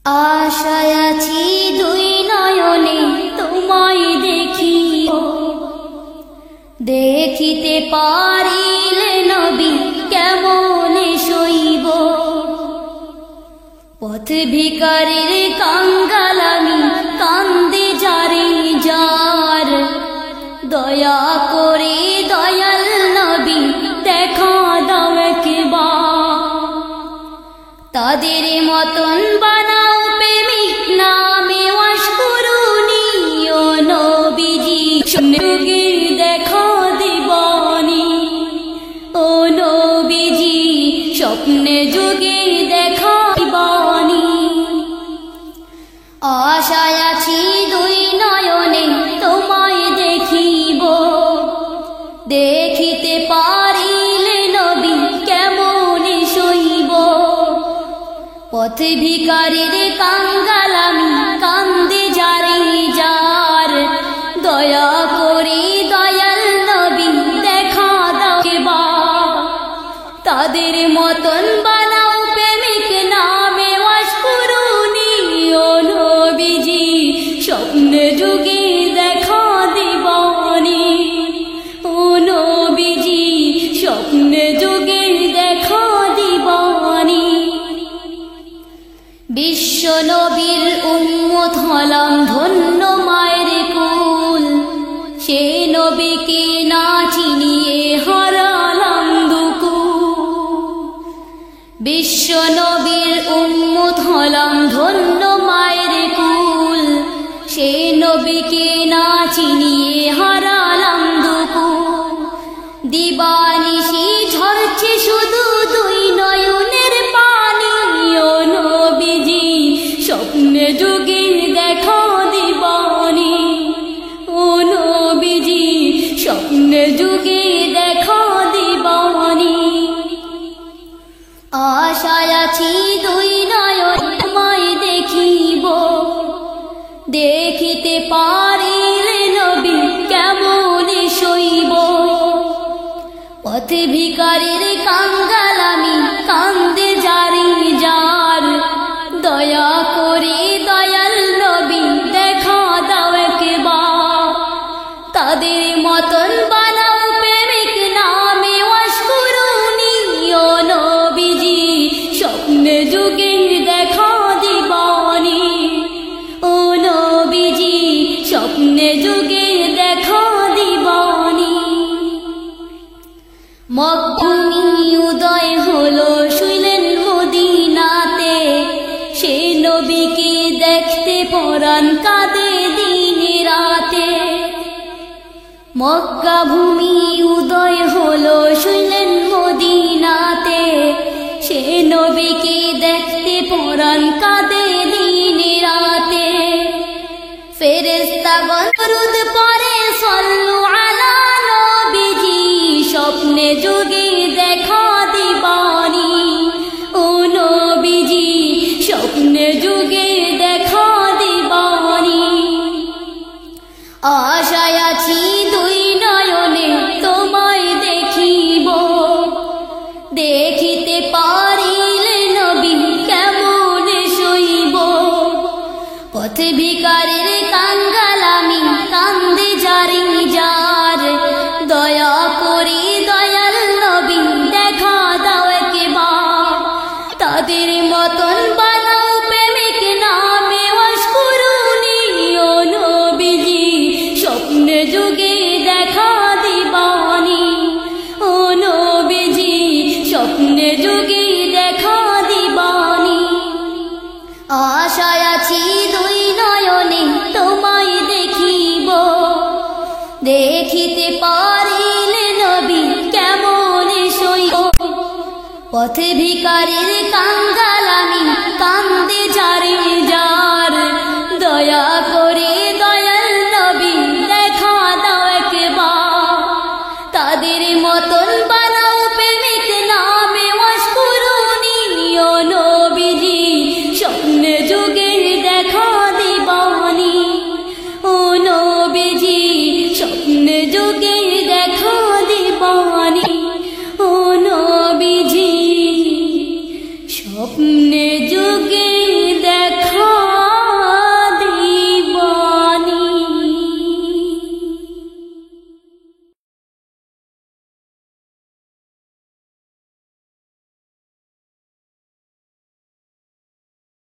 আশায় আছি দুই নয়নে তোমায় দেখিব, দেখিতে পারিলে নবী কেমনে সইব। পথ ভিখারির কাঙ্গাল আমি, কান্দে যারে যার, দয়া করে দয়াল নবী দেখা দাও একবার। তাদের মতন বানাও প্রেমিক নামে ওয়াশ করুনি, ও নবীজি যুগে দেখা দিবানি। ও নবীজি স্বপ্নে যুগে দেখা দিবানি। আশায় আছি দুই নয়নে তোমায় দেখিব, দেখিতে পারিলে নবী কেমনে সইব। পথ ভিখারির কাঙ্গাল আমি, কান্দে যারে যার, দয়া করে দয়াল নবী দেখা দাও একবার। তাদের মতন বানাও প্রেমিক নামে ওয়াশ করুনি, ও নবীজি স্বপ্নে যুগে দেখা দিবানি। ও নবীজি স্বপ্নে যুগে দেখা দিবানি। বিশ্ব নবীর উম্মত হলাম ধন্য মায়ের কুল, সে নবীকে না চিনিয়ে হারালাম দুকুল। বিশ্ব নবীর উম্মত হলাম ধন্য মায়ের কুল, সে নবীকে না চিনিয়ে হারালাম দুকুল। দিবানিশি ঝরছে শুধু দুই নয়নের পানি, ও নবীজি স্বপ্নে যুগে দেখা দিবানি। ও নবীজি স্বপ্নে যুগে দেখা দিবানি। আশায় আছি দুই নয়ন তোমায় দেখিব, দেখিতে পারিলে নবী কেমনে সইব। পথ ভিখারির কাঙ্গাল আমি, কান্দে যারে যার, দয়া করে দয়াল নবী দেখা দাও একবার। তাদের মতন বানাও প্রেমিক নামে ওয়াশ করুনি, ও নবীজি স্বপ্নে যুগে দেখা দিবানি। ও নবীজি স্বপ্নে যুগে দেখা দিবানি। মক্কায় উদয় হলো শুইলেন মদিনাতে, সে নবীকে দেখতে পরাণ কাঁদে দিন রাতে। মক্কা ভূমি উদয় হলো শুইলেন মদিনাতে, সে নবীকে দেখতে পরাণ কাঁদে দিন রাতে। ফেরেশতাগণ দরুদ পড়ে সাল্লু আলা নবীজি, স্বপ্নে যুগে দেখা দিবানি। ও নবীজি স্বপ্নে যুগে দেখা দিবানি। আশায় আছি দুই নয়নে তোমায় দেখিব, দেখিতে পারিলে নবী কেমনে সইব। পথ ভিখারির কাঙ্গাল আমি, কান্দে যারে যার, দয়া করে দয়াল নবী দেখা দাও একবার। তাদের মতন বানাও প্রেমিক নামে ওয়াশ করুনি, ও নবীজি স্বপ্নে যুগে দেখা দিবানি। ও নবীজি স্বপ্নে যুগে দেখা দিবানি। আশায় আছি দুই নয়নে তোমায় দেখিব, দেখিতে পারিলে নবী কেমনে সইব। পথ ভিখারির